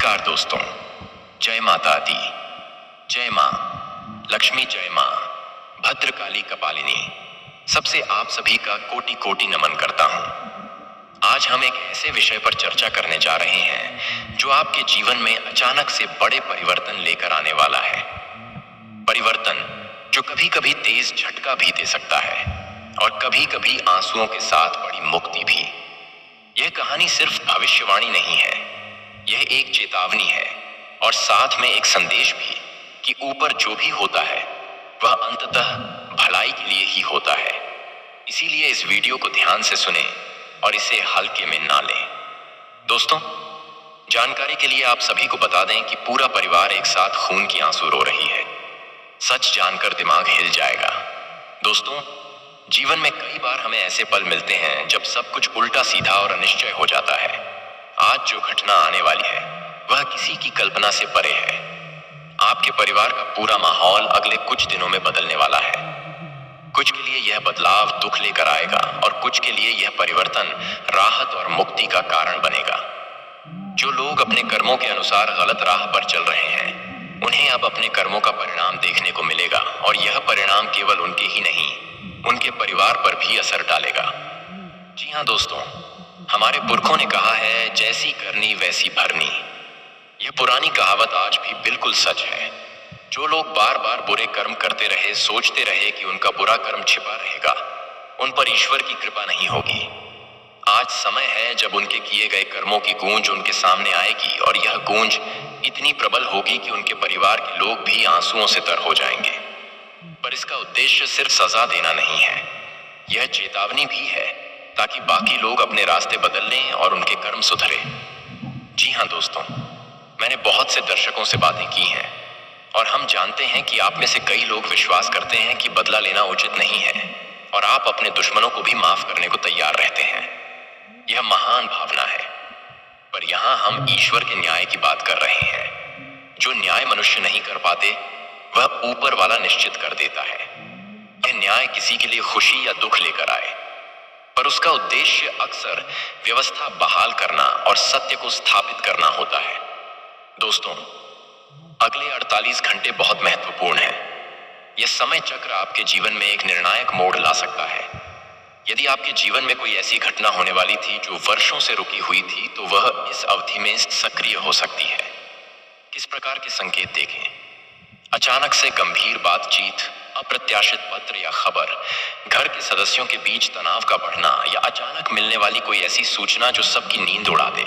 नमस्कार दोस्तों। जय माता दी। जय माँ लक्ष्मी, जय माँ भद्रकाली कपालिनी। सबसे आप सभी का कोटि कोटि नमन करता हूँ। आज हम एक ऐसे विषय पर चर्चा करने जा रहे हैं जो आपके जीवन में अचानक से बड़े परिवर्तन लेकर आने वाला है। परिवर्तन जो कभी कभी तेज झटका भी दे सकता है और कभी कभी आंसुओं के साथ बड़ी मुक्ति भी। यह कहानी सिर्फ भविष्यवाणी नहीं है, यह एक चेतावनी है और साथ में एक संदेश भी कि ऊपर जो भी होता है वह अंततः भलाई के लिए ही होता है। इसीलिए इस वीडियो को ध्यान से सुनें और इसे हल्के में ना लें। दोस्तों, जानकारी के लिए आप सभी को बता दें कि पूरा परिवार एक साथ खून की आंसू रो रही है। सच जानकर दिमाग हिल जाएगा। दोस्तों, जीवन में कई बार हमें ऐसे पल मिलते हैं जब सब कुछ उल्टा सीधा और अनिश्चय हो जाता है। आज जो घटना आने वाली है वह किसी की कल्पना से परे है। आपके परिवार का पूरा माहौल अगले कुछ दिनों में बदलने वाला है। कुछ के लिए यह बदलाव दुख लेकर आएगा और कुछ के लिए यह परिवर्तन राहत और मुक्ति का कारण बनेगा। जो लोग अपने कर्मों के अनुसार गलत राह पर चल रहे हैं, उन्हें अब अपने कर्मों का परिणाम देखने को मिलेगा और यह परिणाम केवल उनके ही नहीं, उनके परिवार पर भी असर डालेगा। जी हाँ दोस्तों, हमारे पुरखों ने कहा है, जैसी करनी वैसी भरनी। यह पुरानी कहावत आज भी बिल्कुल सच है। जो लोग बार बार बुरे कर्म करते रहे, सोचते रहे कि उनका बुरा कर्म छिपा रहेगा, उन पर ईश्वर की कृपा नहीं होगी। आज समय है जब उनके किए गए कर्मों की गूंज उनके सामने आएगी और यह गूंज इतनी प्रबल होगी कि उनके परिवार के लोग भी आंसुओं से तर हो जाएंगे। पर इसका उद्देश्य सिर्फ सजा देना नहीं है, यह चेतावनी भी है ताकि बाकी लोग अपने रास्ते बदल लें और उनके कर्म सुधरे। जी हाँ दोस्तों, मैंने बहुत से दर्शकों से बातें की हैं और हम जानते हैं कि आप में से कई लोग विश्वास करते हैं कि बदला लेना उचित नहीं है और आप अपने दुश्मनों को भी माफ करने को तैयार रहते हैं। यह महान भावना है, पर यहाँ हम ईश्वर के न्याय की बात कर रहे हैं। जो न्याय मनुष्य नहीं कर पाते वह ऊपर वाला निश्चित कर देता है। यह न्याय किसी के लिए खुशी या दुख लेकर आए, पर उसका उद्देश्य अक्सर व्यवस्था बहाल करना और सत्य को स्थापित करना होता है। दोस्तों, अगले 48 घंटे बहुत महत्वपूर्ण हैं। यह समय चक्र आपके जीवन में एक निर्णायक मोड़ ला सकता है। यदि आपके जीवन में कोई ऐसी घटना होने वाली थी जो वर्षों से रुकी हुई थी, तो वह इस अवधि में सक्रिय हो सकती है। किस प्रकार के संकेत देखें? अचानक से गंभीर बातचीत, अप्रत्याशित पत्र या खबर, घर के सदस्यों के बीच तनाव का बढ़ना या अचानक मिलने वाली कोई ऐसी सूचना जो सबकी नींद उड़ा दे।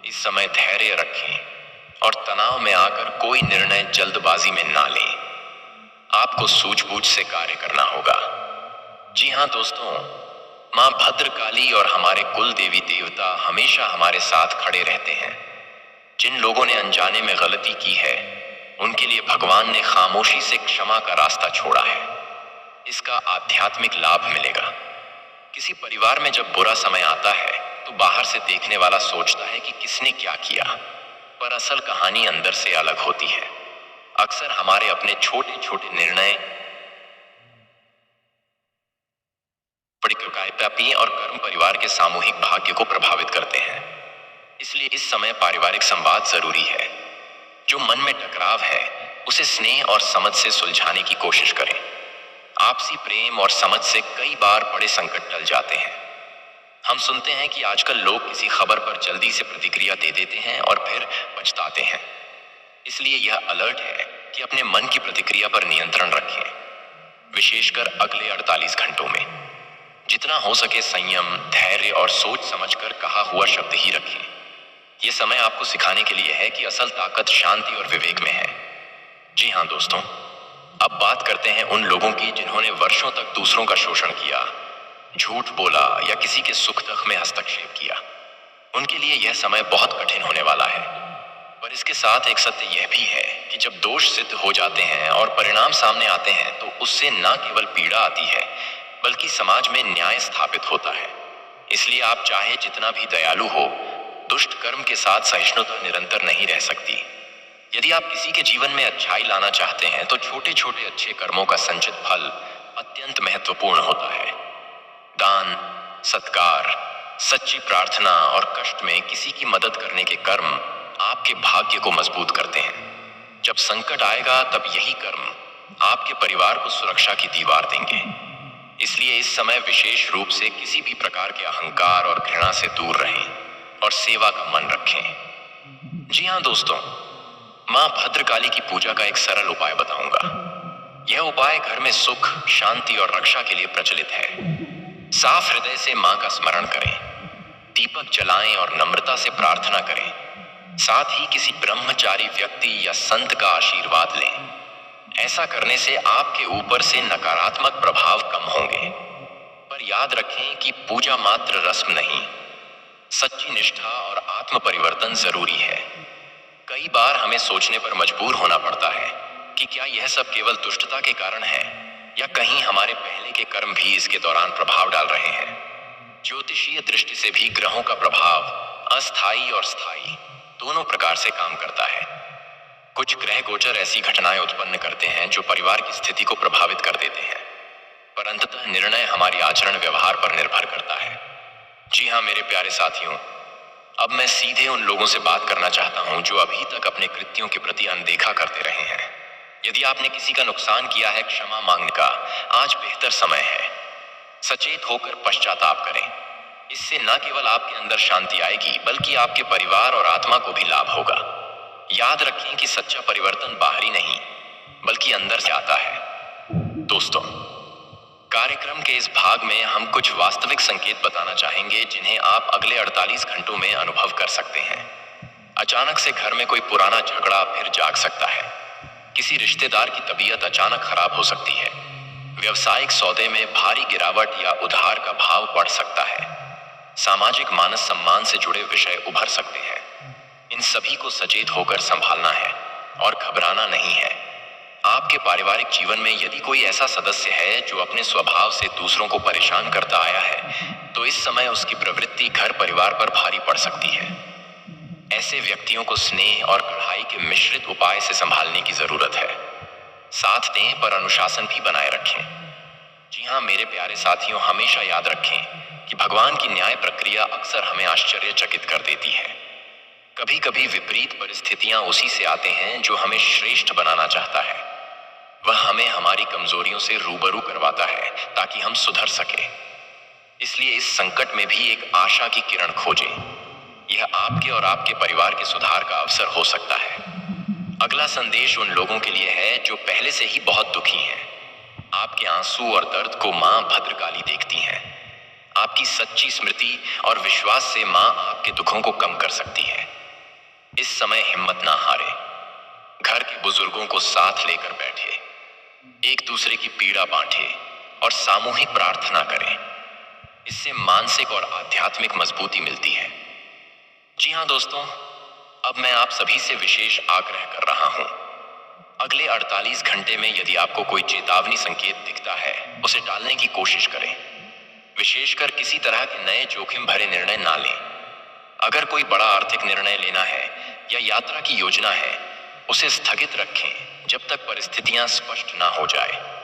इस समय धैर्य रखें और तनाव में आकर कोई निर्णय जल्दबाजी में ना लें। आपको सूझबूझ से कार्य करना होगा। जी हाँ दोस्तों, माँ भद्रकाली और हमारे कुल देवी देवता हमेशा हमारे साथ खड़े रहते हैं। जिन लोगों ने अनजाने में गलती की है, उनके लिए भगवान ने खामोशी से क्षमा का रास्ता छोड़ा है। इसका आध्यात्मिक लाभ मिलेगा। किसी परिवार में जब बुरा समय आता है तो बाहर से देखने वाला सोचता है कि किसने क्या किया, पर असल कहानी अंदर से अलग होती है। अक्सर हमारे अपने छोटे छोटे निर्णय परिक्रांति और कर्म परिवार के सामूहिक भाग्य को प्रभावित करते हैं। इसलिए इस समय पारिवारिक संवाद जरूरी है। जो मन में टकराव है उसे स्नेह और समझ से सुलझाने की कोशिश करें। आपसी प्रेम और समझ से कई बार बड़े संकट टल जाते हैं। हम सुनते हैं कि आजकल लोग किसी खबर पर जल्दी से प्रतिक्रिया दे देते हैं और फिर पछताते हैं। इसलिए यह अलर्ट है कि अपने मन की प्रतिक्रिया पर नियंत्रण रखें, विशेषकर अगले 48 घंटों में। जितना हो सके संयम, धैर्य और सोच समझकर कहा हुआ शब्द ही रखें। यह समय आपको सिखाने के लिए है कि असल ताकत शांति और विवेक में है। जी हाँ दोस्तों, अब बात करते हैं उन लोगों की जिन्होंने वर्षों तक दूसरों का शोषण किया, झूठ बोला या किसी के सुख दुख में हस्तक्षेप किया। उनके लिए यह समय बहुत कठिन होने वाला है। पर इसके साथ एक सत्य यह भी है कि जब दोष सिद्ध हो जाते हैं और परिणाम सामने आते हैं, तो उससे न केवल पीड़ा आती है बल्कि समाज में न्याय स्थापित होता है। इसलिए आप चाहे जितना भी दयालु हो, दुष्ट कर्म के साथ सहिष्णुता निरंतर नहीं रह सकती। यदि आप किसी के जीवन में अच्छाई लाना चाहते हैं तो छोटे छोटे अच्छे कर्मों का संचित फल अत्यंत महत्वपूर्ण होता है। दान, सत्कार, सच्ची प्रार्थना और कष्ट में किसी की मदद करने के कर्म आपके भाग्य को मजबूत करते हैं। जब संकट आएगा तब यही कर्म आपके परिवार को सुरक्षा की दीवार देंगे। इसलिए इस समय विशेष रूप से किसी भी प्रकार के अहंकार और घृणा से दूर रहें और सेवा का मन रखें। जी हाँ दोस्तों, मां भद्रकाली की पूजा का एक सरल उपाय बताऊंगा। यह उपाय घर में सुख, शांति और रक्षा के लिए प्रचलित है। साफ हृदय से मां का स्मरण करें, दीपक जलाएं और नम्रता से प्रार्थना करें। साथ ही किसी ब्रह्मचारी व्यक्ति या संत का आशीर्वाद लें। ऐसा करने से आपके ऊपर से नकारात्मक प्रभाव कम होंगे। पर याद रखें कि पूजा मात्र रस्म नहीं, सच्ची निष्ठा और आत्म परिवर्तन जरूरी है। कई बार हमें सोचने पर मजबूर होना पड़ता है कि क्या यह सब केवल दुष्टता के कारण है या कहीं हमारे पहले के कर्म भी इसके दौरान प्रभाव डाल रहे हैं। ज्योतिषीय दृष्टि से भी ग्रहों का प्रभाव अस्थायी और स्थायी दोनों प्रकार से काम करता है। कुछ ग्रह गोचर ऐसी घटनाएं उत्पन्न करते हैं जो परिवार की स्थिति को प्रभावित कर देते हैं, पर अंततः निर्णय हमारी आचरण व्यवहार पर निर्भर करता है। जी हाँ मेरे प्यारे साथियों, अब मैं सीधे उन लोगों से बात करना चाहता हूं जो अभी तक अपने कृत्यों के प्रति अनदेखा करते रहे हैं। यदि आपने किसी का नुकसान किया है, क्षमा मांगने का आज बेहतर समय है। सचेत होकर पश्चाताप करें। इससे न केवल आपके अंदर शांति आएगी बल्कि आपके परिवार और आत्मा को भी लाभ होगा। याद रखें कि सच्चा परिवर्तन बाहरी नहीं बल्कि अंदर से आता है। दोस्तों, कार्यक्रम के इस भाग में हम कुछ वास्तविक संकेत बताना चाहेंगे जिन्हें आप अगले 48 घंटों में अनुभव कर सकते हैं। अचानक से घर में कोई पुराना झगड़ा फिर जाग सकता है। किसी रिश्तेदार की तबीयत अचानक खराब हो सकती है। व्यवसायिक सौदे में भारी गिरावट या उधार का भाव बढ़ सकता है। सामाजिक मान सम्मान से जुड़े विषय उभर सकते हैं। इन सभी को सचेत होकर संभालना है और घबराना नहीं है। आपके पारिवारिक जीवन में यदि कोई ऐसा सदस्य है जो अपने स्वभाव से दूसरों को परेशान करता आया है, तो इस समय उसकी प्रवृत्ति घर परिवार पर भारी पड़ सकती है। ऐसे व्यक्तियों को स्नेह और कड़ाई के मिश्रित उपाय से संभालने की जरूरत है। साथ दें पर अनुशासन भी बनाए रखें। जी हाँ मेरे प्यारे साथियों, हमेशा याद रखें कि भगवान की न्याय प्रक्रिया अक्सर हमें आश्चर्यचकित कर देती है। कभी कभी विपरीत परिस्थितियां उसी से आते हैं जो हमें श्रेष्ठ बनाना चाहता है। वह हमें हमारी कमजोरियों से रूबरू करवाता है ताकि हम सुधर सके। इसलिए इस संकट में भी एक आशा की किरण खोजें। यह आपके और आपके परिवार के सुधार का अवसर हो सकता है। अगला संदेश उन लोगों के लिए है जो पहले से ही बहुत दुखी हैं। आपके आंसू और दर्द को मां भद्रकाली देखती हैं। आपकी सच्ची स्मृति और विश्वास से मां आपके दुखों को कम कर सकती है। इस समय हिम्मत ना हारे। घर के बुजुर्गों को साथ लेकर बैठे, एक दूसरे की पीड़ा बांटे और सामूहिक प्रार्थना करें। इससे मानसिक और आध्यात्मिक मजबूती मिलती है। जी हाँ दोस्तों, अब मैं आप सभी से विशेष आग्रह कर रहा हूं। अगले 48 घंटे में यदि आपको कोई चेतावनी संकेत दिखता है, उसे टालने की कोशिश करें। विशेषकर किसी तरह के नए जोखिम भरे निर्णय ना लें। अगर कोई बड़ा आर्थिक निर्णय लेना है या यात्रा की योजना है, उसे स्थगित रखें जब तक परिस्थितियां स्पष्ट ना हो जाए।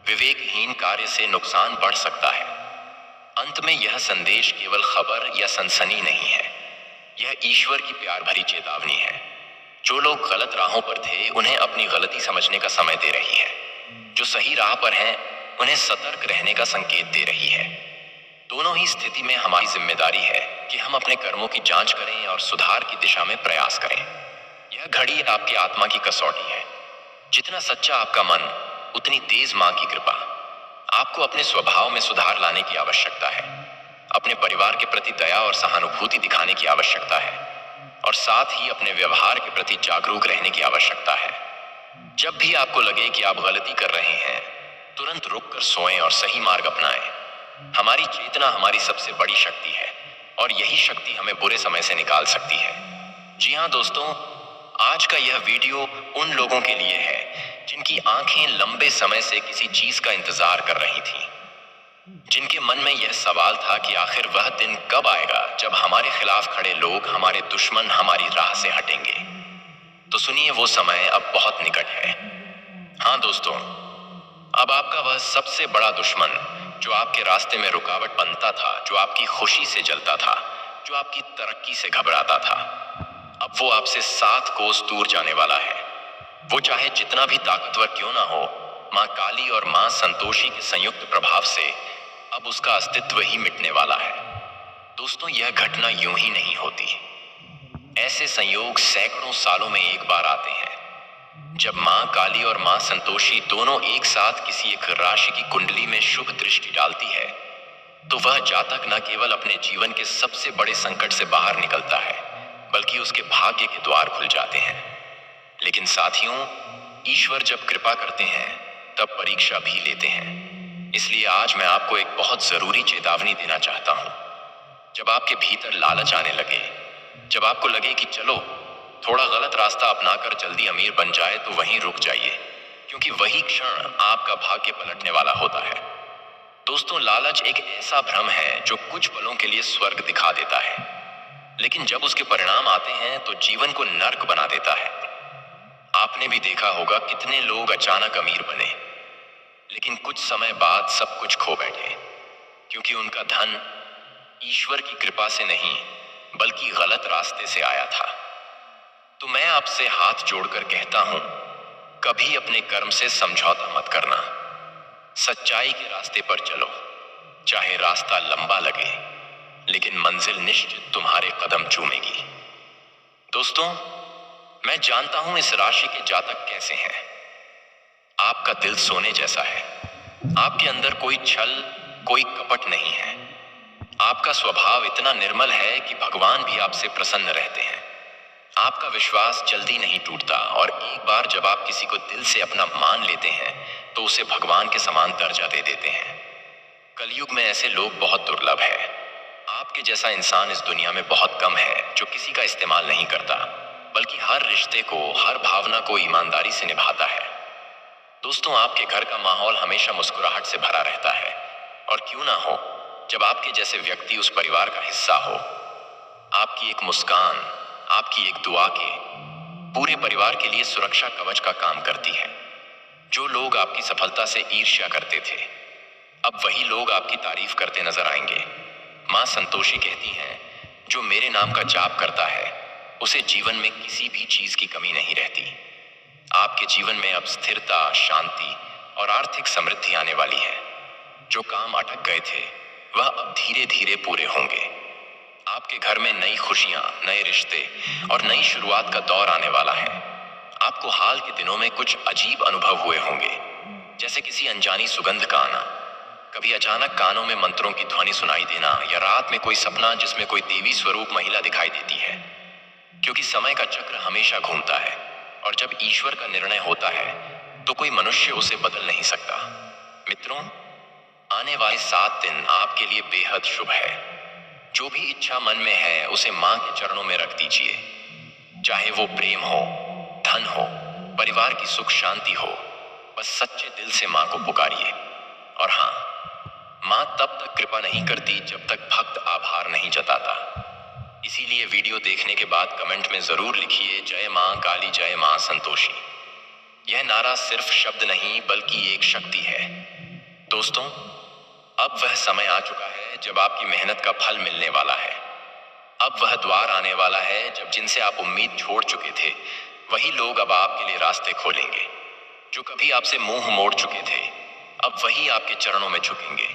विवेकहीन कार्य से नुकसान बढ़ सकता है। अंत में यह संदेश केवल खबर या सनसनी नहीं है, यह ईश्वर की प्यार भरी चेतावनी है। जो लोग गलत राहों पर थे उन्हें अपनी गलती समझने का समय दे रही है। जो सही राह पर हैं उन्हें सतर्क रहने का संकेत दे रही है। दोनों ही स्थिति में हमारी जिम्मेदारी है कि हम अपने कर्मों की जांच करें और सुधार की दिशा में प्रयास करें। यह घड़ी आपकी आत्मा की कसौटी है। जितना सच्चा आपका मन, उतनी तेज मां की कृपा। आपको अपने स्वभाव में सुधार लाने की आवश्यकता है। अपने परिवार के प्रति दया और सहानुभूति दिखाने की आवश्यकता है और साथ ही अपने व्यवहार के प्रति जागरूक रहने की आवश्यकता है। जब भी आपको लगे कि आप गलती कर रहे हैं, तुरंत रुककर सोएं और सही मार्ग अपनाएं। हमारी चेतना हमारी सबसे बड़ी शक्ति है और यही शक्ति हमें बुरे समय से निकाल सकती है। जी हाँ दोस्तों, आज का यह वीडियो उन लोगों के लिए है जिनकी आंखें लंबे समय से किसी चीज का इंतजार कर रही थीं, जिनके मन में यह सवाल था कि आखिर वह दिन कब आएगा जब हमारे खिलाफ खड़े लोग, हमारे दुश्मन हमारी राह से हटेंगे। तो सुनिए, वो समय अब बहुत निकट है। हाँ दोस्तों, अब आपका वह सबसे बड़ा दुश्मन जो आपके रास्ते में रुकावट बनता था, जो आपकी खुशी से जलता था, जो आपकी तरक्की से घबराता था, अब वो आपसे 7 कोस दूर जाने वाला है। वो चाहे जितना भी ताकतवर क्यों ना हो, मां काली और मां संतोषी के संयुक्त प्रभाव से अब उसका अस्तित्व ही मिटने वाला है। दोस्तों, यह घटना यूं ही नहीं होती। ऐसे संयोग सैकड़ों सालों में एक बार आते हैं। जब मां काली और मां संतोषी दोनों एक साथ किसी एक राशि की कुंडली में शुभ दृष्टि डालती है, तो वह जातक न केवल अपने जीवन के सबसे बड़े संकट से बाहर निकलता है, बल्कि उसके भाग्य के द्वार खुल जाते हैं। लेकिन साथियों, ईश्वर जब कृपा करते हैं तब परीक्षा भी लेते हैं। इसलिए आज मैं आपको एक बहुत जरूरी चेतावनी देना चाहता हूं। जब आपके भीतर लालच आने लगे, जब आपको लगे कि चलो थोड़ा गलत रास्ता अपनाकर जल्दी अमीर बन जाए, तो वहीं रुक जाइए, क्योंकि वही क्षण आपका भाग्य पलटने वाला होता है। दोस्तों, लालच एक ऐसा भ्रम है जो कुछ पलों के लिए स्वर्ग दिखा देता है, लेकिन जब उसके परिणाम आते हैं तो जीवन को नर्क बना देता है। आपने भी देखा होगा कितने लोग अचानक अमीर बने, लेकिन कुछ समय बाद सब कुछ खो बैठे, क्योंकि उनका धन ईश्वर की कृपा से नहीं बल्कि गलत रास्ते से आया था। तो मैं आपसे हाथ जोड़कर कहता हूं, कभी अपने कर्म से समझौता मत करना। सच्चाई के रास्ते पर चलो, चाहे रास्ता लंबा लगे, लेकिन मंजिल निश्चित तुम्हारे कदम चूमेगी। दोस्तों, मैं जानता हूं इस राशि के जातक कैसे हैं। आपका दिल सोने जैसा है। आपके अंदर कोई छल, कोई कपट नहीं है। आपका स्वभाव इतना निर्मल है कि भगवान भी आपसे प्रसन्न रहते हैं। आपका विश्वास जल्दी नहीं टूटता, और एक बार जब आप किसी को दिल से अपना मान लेते हैं तो उसे भगवान के समान दर्जा दे देते हैं। कलयुग में ऐसे लोग बहुत दुर्लभ है। आपके जैसा इंसान इस दुनिया में बहुत कम है जो किसी का इस्तेमाल नहीं करता, बल्कि हर रिश्ते को, हर भावना को ईमानदारी से निभाता है। दोस्तों, आपके घर का माहौल हमेशा मुस्कुराहट से भरा रहता है, और क्यों ना हो जब आपके जैसे व्यक्ति उस परिवार का हिस्सा हो। आपकी एक मुस्कान, आपकी एक दुआ के पूरे परिवार के लिए सुरक्षा कवच का काम करती है। जो लोग आपकी सफलता से ईर्ष्या करते थे, अब वही लोग आपकी तारीफ करते नजर आएंगे। मां संतोषी कहती हैं, जो मेरे नाम का जाप करता है उसे जीवन में किसी भी चीज की कमी नहीं रहती। आपके जीवन में अब स्थिरता, शांति और आर्थिक समृद्धि आने वाली है। जो काम अटक गए थे वह अब धीरे धीरे पूरे होंगे। आपके घर में नई खुशियां, नए रिश्ते और नई शुरुआत का दौर आने वाला है। आपको हाल के दिनों में कुछ अजीब अनुभव हुए होंगे, जैसे किसी अनजानी सुगंध का आना, कभी अचानक कानों में मंत्रों की ध्वनि सुनाई देना, या रात में कोई सपना जिसमें कोई देवी स्वरूप महिला दिखाई देती है। क्योंकि समय का चक्र हमेशा घूमता है, और जब ईश्वर का निर्णय होता है तो कोई मनुष्य उसे बदल नहीं सकता। मित्रों, आने वाले 7 दिन आपके लिए बेहद शुभ है। जो भी इच्छा मन में है उसे मां के चरणों में रख दीजिए। चाहे वो प्रेम हो, धन हो, परिवार की सुख शांति हो, बस सच्चे दिल से मां को पुकारिए। और हाँ, मां तब तक कृपा नहीं करती जब तक भक्त आभार नहीं जताता। इसीलिए वीडियो देखने के बाद कमेंट में जरूर लिखिए, जय मां काली, जय मां संतोषी। यह नारा सिर्फ शब्द नहीं बल्कि एक शक्ति है। दोस्तों, अब वह समय आ चुका है जब आपकी मेहनत का फल मिलने वाला है। अब वह द्वार आने वाला है जब जिनसे आप उम्मीद छोड़ चुके थे वही लोग अब आपके लिए रास्ते खोलेंगे। जो कभी आपसे मुंह मोड़ चुके थे अब वही आपके चरणों में झुकेंगे।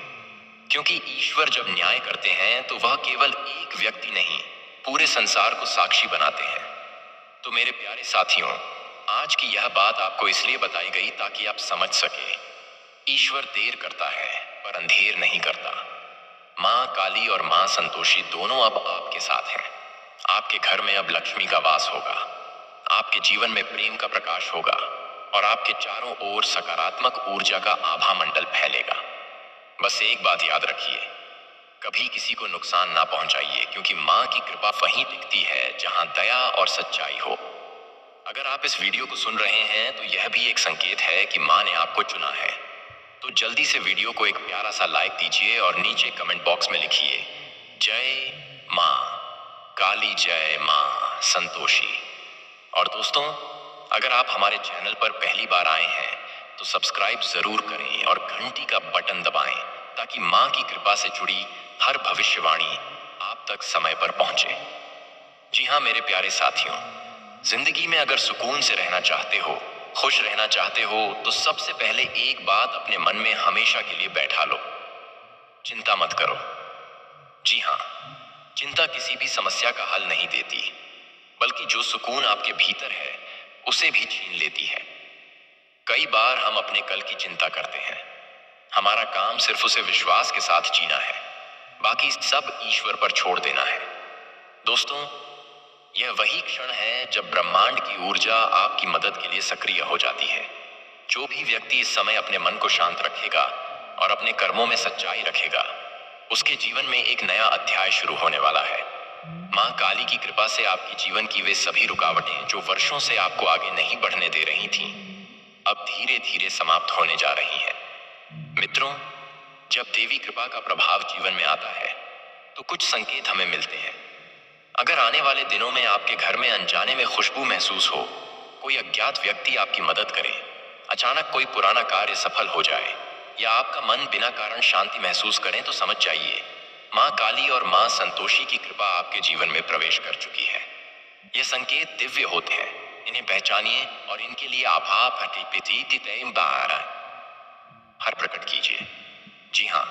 क्योंकि ईश्वर जब न्याय करते हैं तो वह केवल एक व्यक्ति नहीं, पूरे संसार को साक्षी बनाते हैं। तो मेरे प्यारे साथियों, आज की यह बात आपको इसलिए बताई गई ताकि आप समझ सके, ईश्वर देर करता है पर अंधेर नहीं करता। मां काली और मां संतोषी दोनों अब आपके साथ हैं। आपके घर में अब लक्ष्मी का वास होगा, आपके जीवन में प्रेम का प्रकाश होगा, और आपके चारों ओर सकारात्मक ऊर्जा का आभा मंडल फैलेगा। बस एक बात याद रखिए, कभी किसी को नुकसान ना पहुंचाइए, क्योंकि मां की कृपा वहीं टिकती है जहां दया और सच्चाई हो। अगर आप इस वीडियो को सुन रहे हैं तो यह भी एक संकेत है कि मां ने आपको चुना है। तो जल्दी से वीडियो को एक प्यारा सा लाइक दीजिए और नीचे कमेंट बॉक्स में लिखिए, जय मां काली, जय मां संतोषी। और दोस्तों, अगर आप हमारे चैनल पर पहली बार आए हैं तो सब्सक्राइब जरूर करें और घंटी का बटन दबाएं, ताकि मां की कृपा से जुड़ी हर भविष्यवाणी आप तक समय पर पहुंचे। जी हाँ मेरे प्यारे साथियों, जिंदगी में अगर सुकून से रहना चाहते हो, खुश रहना चाहते हो, तो सबसे पहले एक बात अपने मन में हमेशा के लिए बैठा लो। चिंता मत करो। जी हाँ, चिंता किसी भी समस्या का हल नहीं देती, बल्कि जो सुकून आपके भीतर है उसे भी छीन लेती है। कई बार हम अपने कल की चिंता करते हैं। हमारा काम सिर्फ उसे विश्वास के साथ जीना है, बाकी सब ईश्वर पर छोड़ देना है। दोस्तों, यह वही क्षण है जब ब्रह्मांड की ऊर्जा आपकी मदद के लिए सक्रिय हो जाती है। जो भी व्यक्ति इस समय अपने मन को शांत रखेगा और अपने कर्मों में सच्चाई रखेगा, उसके जीवन में एक नया अध्याय शुरू होने वाला है। मां काली की कृपा से आपके जीवन की वे सभी रुकावटें जो वर्षों से आपको आगे नहीं बढ़ने दे रही थीं, अब धीरे धीरे समाप्त होने जा रही हैं। मित्रों, जब देवी कृपा का प्रभाव जीवन में आता है, तो कुछ संकेत हमें मिलते हैं। अगर आने वाले दिनों में आपके घर में अनजाने में खुशबू महसूस हो, कोई अज्ञात व्यक्ति आपकी मदद करे, अचानक कोई पुराना कार्य सफल हो जाए, या आपका मन बिना कारण शांति महसूस करें, तो समझ जाइए मां काली और मां संतोषी की कृपा आपके जीवन में प्रवेश कर चुकी है। ये संकेत दिव्य होते हैं, इन्हें पहचानिए और इनके लिए आभार हर प्रकट कीजिए। जी हाँ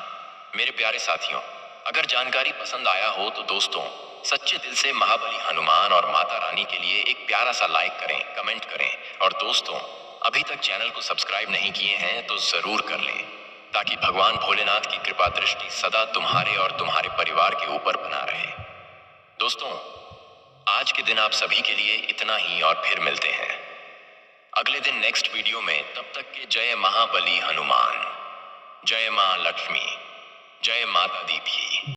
मेरे प्यारे साथियों, अगर जानकारी पसंद आया हो तो दोस्तों, सच्चे दिल से महाबली हनुमान और माता रानी के लिए एक प्यारा सा लाइक करें, कमेंट करें, और दोस्तों, अभी तक चैनल को सब्सक्राइब नहीं किए हैं तो जरूर कर लें, ताकि भगवान भोलेनाथ की कृपा दृष्टि सदा तुम्हारे और तुम्हारे परिवार के ऊपर बना रहे। दोस्तों, आज के दिन आप सभी के लिए इतना ही, और फिर मिलते हैं अगले दिन नेक्स्ट वीडियो में। तब तक के जय महाबली हनुमान, जय मां लक्ष्मी, जय माता दी भी।